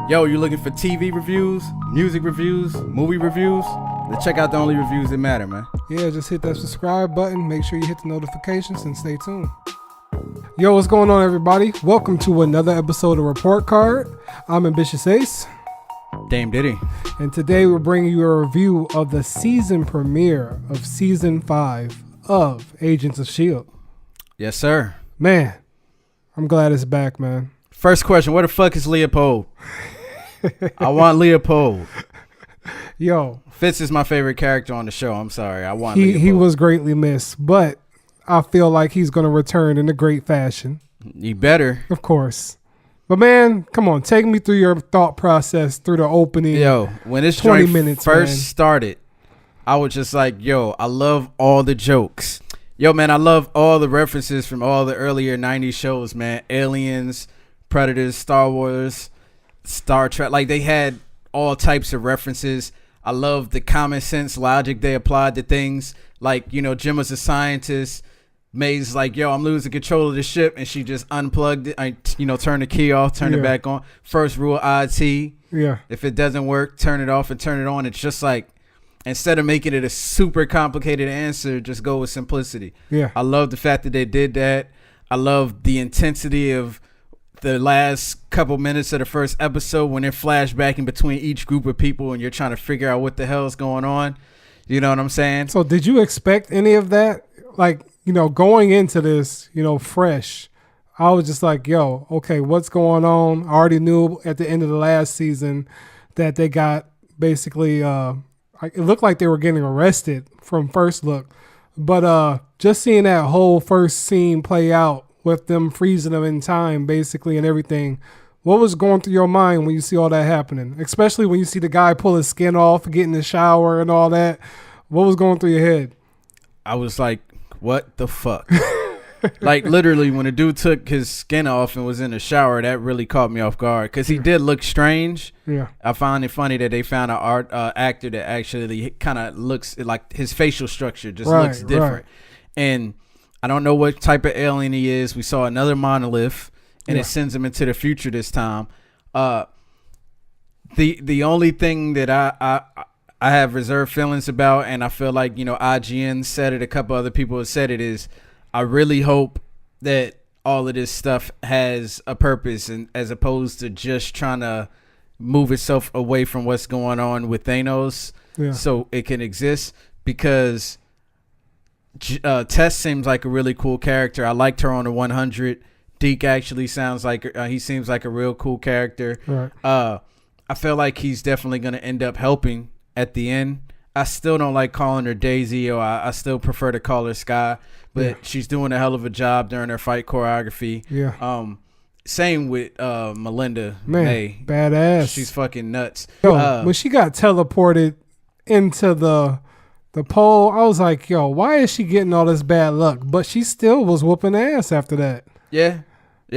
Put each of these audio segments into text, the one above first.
Yo, you looking for TV reviews, music reviews, movie reviews? Then check out the only reviews that matter, man. Yeah, just hit that subscribe button. Make sure you hit the notifications and stay tuned. Yo, what's going on, everybody? Welcome to another episode of Report Card. I'm Ambitious Ace. Dame Diddy. And today we're bringing you a review of the season premiere of Season 5 of Agents of S.H.E.I.L.D. Yes, sir. Man, I'm glad it's back, man. First question, where the fuck is Leopold? I want Leopold. Yo. Fitz is my favorite character on the show. I'm sorry. I want Leopold. He was greatly missed, but I feel like he's going to return in a great fashion. You better. Of course. But man, come on, take me through your thought process through the opening. Yo, when this 20 joint minutes first started, I was just like, yo, I love all the jokes. Yo, man, I love all the references from all the earlier 90s shows, man. Aliens, Predators, Star Wars, Star Trek. Like, they had all types of references. I love the common sense logic they applied to things. Like, you know, Jim was a scientist. May's like, yo, I'm losing control of the ship, and she just unplugged it. Turned the key off, turned it back on. First rule, IT. Yeah. If it doesn't work, turn it off and turn it on. It's just like, instead of making it a super complicated answer, just go with simplicity. Yeah. I love the fact that they did that. I love the intensity of the last couple minutes of the first episode when they're flashbacking between each group of people and you're trying to figure out what the hell is going on. You know what I'm saying? So did you expect any of that? Like, going into this, fresh, I was just like, yo, okay, what's going on? I already knew at the end of the last season that they got basically, it looked like they were getting arrested from first look. But just seeing that whole first scene play out with them freezing them in time, basically, and everything, what was going through your mind when you see all that happening? Especially when you see the guy pull his skin off, get in the shower and all that. What was going through your head? I was like, what the fuck? Like, literally, when a dude took his skin off and was in the shower, that really caught me off guard because he did look strange. Yeah, I find it funny that they found an actor that actually kind of looks like his facial structure just looks different. Right. And I don't know what type of alien he is. We saw another monolith, and it sends him into the future this time. The only thing that I have reserved feelings about, and I feel like, IGN said it, a couple other people have said it, is I really hope that all of this stuff has a purpose, and as opposed to just trying to move itself away from what's going on with Thanos so it can exist, because Tess seems like a really cool character. I liked her on the 100. Deke actually sounds like he seems like a real cool character. Right. I feel like he's definitely going to end up helping at the end. I still don't like calling her Daisy, or I still prefer to call her Sky, but she's doing a hell of a job during her fight choreography. Yeah. Same with Melinda May. Badass. She's fucking nuts. Yo, when she got teleported into the pole, I was like, yo, why is she getting all this bad luck? But she still was whooping ass after that. Yeah,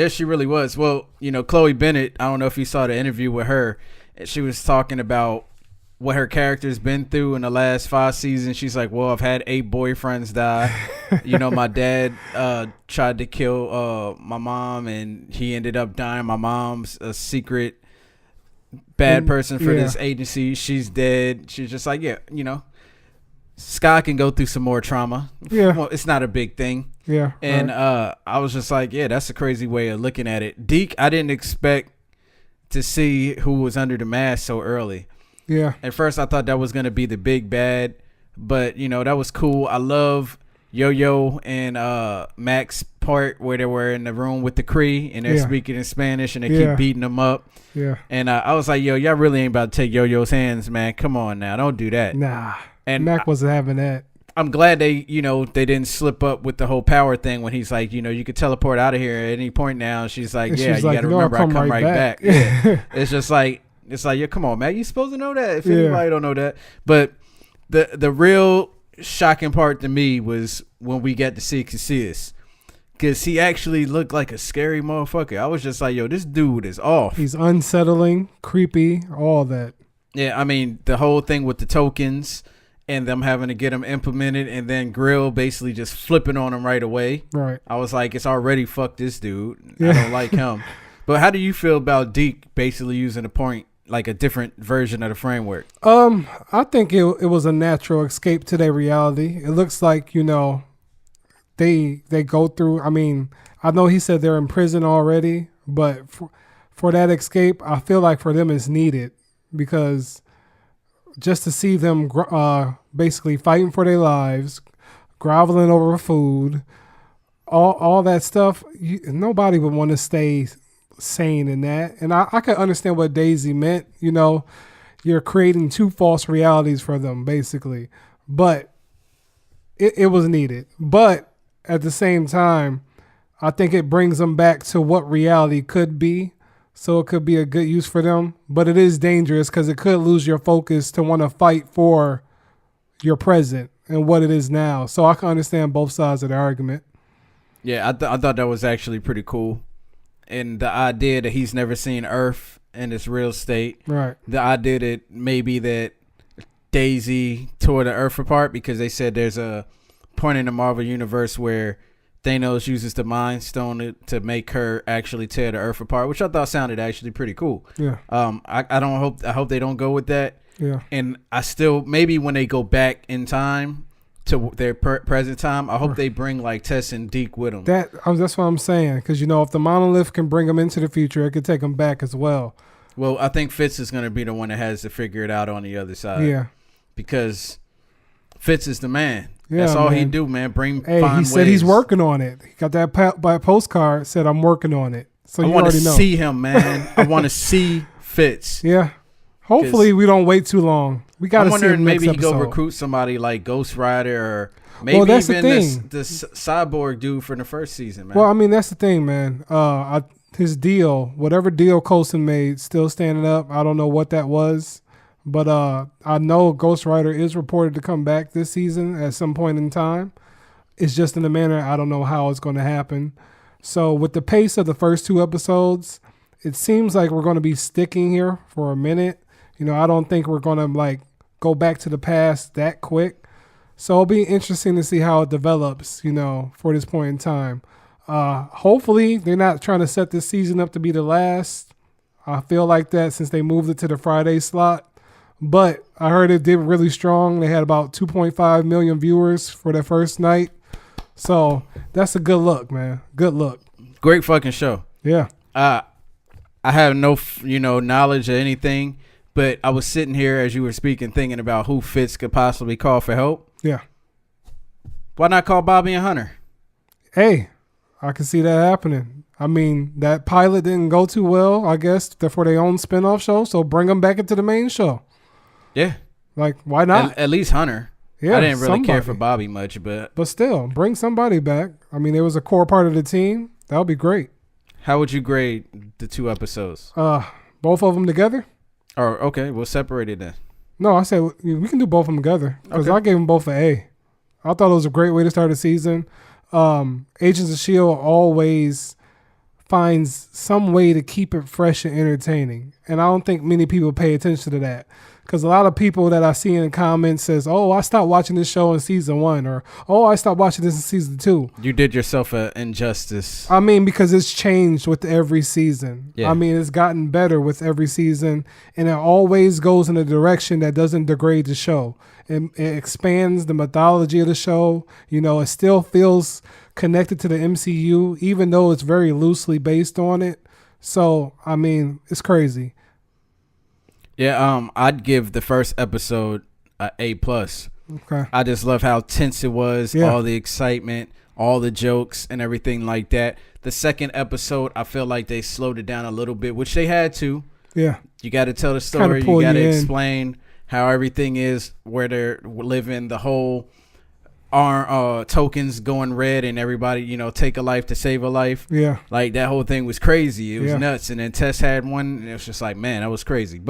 she really was. Well, Chloe Bennett, I don't know if you saw the interview with her. She was talking about what her character's been through in the last 5 seasons. She's like, well, I've had 8 boyfriends die. My dad tried to kill my mom, and he ended up dying. My mom's a secret bad person for this agency. She's dead. She's just like, Sky can go through some more trauma. Yeah. Well, it's not a big thing. Yeah. And I was just like, that's a crazy way of looking at it. Deke, I didn't expect to see who was under the mask so early. Yeah. At first, I thought that was going to be the big bad, but, that was cool. I love Yo-Yo and Mac's part where they were in the room with the Cree, and they're speaking in Spanish, and they keep beating them up. Yeah. And I was like, yo, y'all really ain't about to take Yo-Yo's hands, man. Come on now. Don't do that. Nah. And Mac wasn't having that. I'm glad they didn't slip up with the whole power thing when he's like, you could teleport out of here at any point now. She's like, you got to remember, I come right back. Yeah. It's just like, come on, man. You supposed to know that if anybody don't know that. But the real shocking part to me was when we got to see Casillas, because he actually looked like a scary motherfucker. I was just like, yo, this dude is off. He's unsettling, creepy, all that. Yeah, I mean, the whole thing with the tokens and them having to get them implemented, and then Grill basically just flipping on them right away. Right. I was like, it's already fuck this dude. I don't like him. But how do you feel about Deke basically using a point, like a different version of the framework? I think it was a natural escape to their reality. It looks like, they go through. I mean, I know he said they're in prison already, but for that escape, I feel like for them it's needed because just to see them basically fighting for their lives, groveling over food, all that stuff, nobody would want to stay sane in that. And I could understand what Daisy meant. You're creating two false realities for them, basically. But it was needed. But at the same time, I think it brings them back to what reality could be. So it could be a good use for them. But it is dangerous because it could lose your focus to want to fight for your present and what it is now. So I can understand both sides of the argument. Yeah, I thought that was actually pretty cool. And the idea that he's never seen Earth in its real state. Right. The idea that maybe that Daisy tore the Earth apart because they said there's a point in the Marvel Universe where Thanos uses the Mind Stone to make her actually tear the Earth apart, which I thought sounded actually pretty cool. Yeah. I hope they don't go with that. Yeah. And I still, maybe when they go back in time to their present time, I hope they bring like Tess and Deke with them. That's what I'm saying. Because, if the monolith can bring them into the future, it could take them back as well. Well, I think Fitz is going to be the one that has to figure it out on the other side. Yeah. Because Fitz is the man. Yeah, that's all man. he do, man. He said he's working on it. He got that by postcard, said, I'm working on it. So I you want to already know. see him, man. I want to see Fitz. Yeah. Hopefully we don't wait too long. We got to see him next maybe he episode. go recruit somebody like Ghost Rider or maybe that's even the thing. this cyborg dude from the first season, man. Well, I mean, that's the thing, man. His deal, whatever deal Coulson made, still standing up. I don't know what that was. But I know Ghost Rider is reported to come back this season at some point in time. It's just in a manner I don't know how it's going to happen. So with the pace of the first two episodes, it seems like we're going to be sticking here for a minute. I don't think we're going to go back to the past that quick. So it'll be interesting to see how it develops, for this point in time. Hopefully they're not trying to set this season up to be the last. I feel like that since they moved it to the Friday slot. But I heard it did really strong. They had about 2.5 million viewers for their first night. So that's a good look, man. Good look. Great fucking show. Yeah. I have no, knowledge of anything, but I was sitting here as you were speaking thinking about who Fitz could possibly call for help. Yeah. Why not call Bobby and Hunter? Hey, I can see that happening. I mean, that pilot didn't go too well, I guess, for their own spinoff show. So bring them back into the main show. Yeah. Why not? At least Hunter. Yeah, I didn't really care for Bobby much, but still, bring somebody back. I mean, it was a core part of the team. That would be great. How would you grade the two episodes? Both of them together? Or okay, we'll separate it then. No, I said we can do both of them together because Okay. I gave them both an A. I thought it was a great way to start the season. Agents of S.H.E.I.L.D. always finds some way to keep it fresh and entertaining, and I don't think many people pay attention to that. Because a lot of people that I see in the comments says, oh, I stopped watching this show in season 1, or, oh, I stopped watching this in season 2. You did yourself an injustice. I mean, because it's changed with every season. Yeah. I mean, it's gotten better with every season, and it always goes in a direction that doesn't degrade the show. It expands the mythology of the show. It still feels connected to the MCU, even though it's very loosely based on it. So, I mean, it's crazy. Yeah, I'd give the first episode a A+. Okay. I just love how tense it was, Yeah. all the excitement, all the jokes and everything like that. The second episode, I feel like they slowed it down a little bit, which they had to. Yeah. You got to tell the story. pull You got to you in. explain how everything is, where they're living, the whole tokens going red and everybody, take a life to save a life. Yeah. Like that whole thing was crazy. It was Yeah. nuts. And then Tess had one and it was just like, man, that was crazy.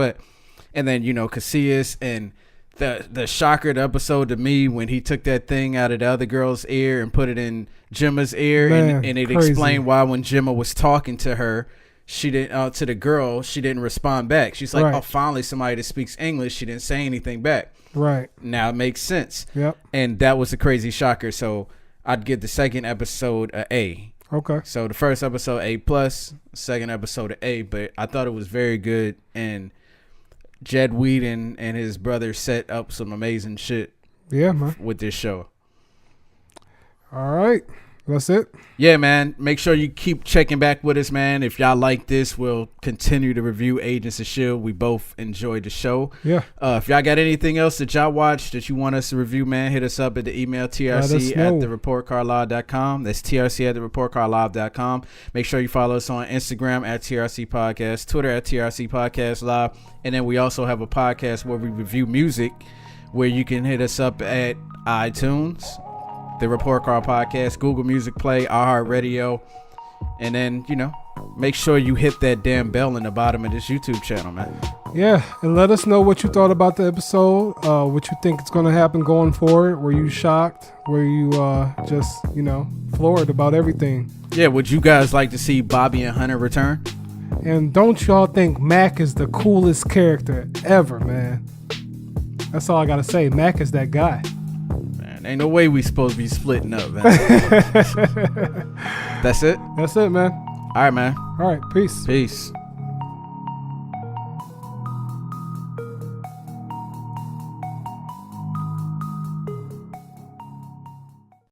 And then, Casillas and the shocker the episode to me when he took that thing out of the other girl's ear and put it in Gemma's ear. Man, and it crazy. explained why when Gemma was talking to her, she didn't to the girl, she didn't respond back. She's like, Right. oh, finally somebody that speaks English. She didn't say anything back. Right. Now it makes sense. Yep. And that was a crazy shocker. So I'd give the second episode a A. Okay. So the first episode A+, second episode A, but I thought it was very good, and Jed Whedon and his brother set up some amazing shit. Yeah, man. With this show. All right. That's it. Yeah, man. Make sure you keep checking back with us, man. If y'all like this, we'll continue to review Agents of S.H.I.E.L.D. We both enjoyed the show. Yeah. If y'all got anything else that y'all watched that you want us to review, man, hit us up at the email trc@thereportcardlive.com. That's trc@thereportcardlive.com. Make sure you follow us on Instagram at TRC Podcast, Twitter at TRC Podcast Live. And then we also have a podcast where we review music, where you can hit us up at iTunes, the Report Card Podcast, Google Music Play, iHeartRadio, and then, make sure you hit that damn bell in the bottom of this YouTube channel, man. Yeah, and let us know what you thought about the episode, what you think is going to happen going forward. Were you shocked? Were you just, floored about everything? Yeah, would you guys like to see Bobby and Hunter return? And don't y'all think Mac is the coolest character ever, man? That's all I got to say. Mac is that guy. Ain't no way we supposed to be splitting up, man. That's it? That's it, man. All right, man. All right, peace. Peace.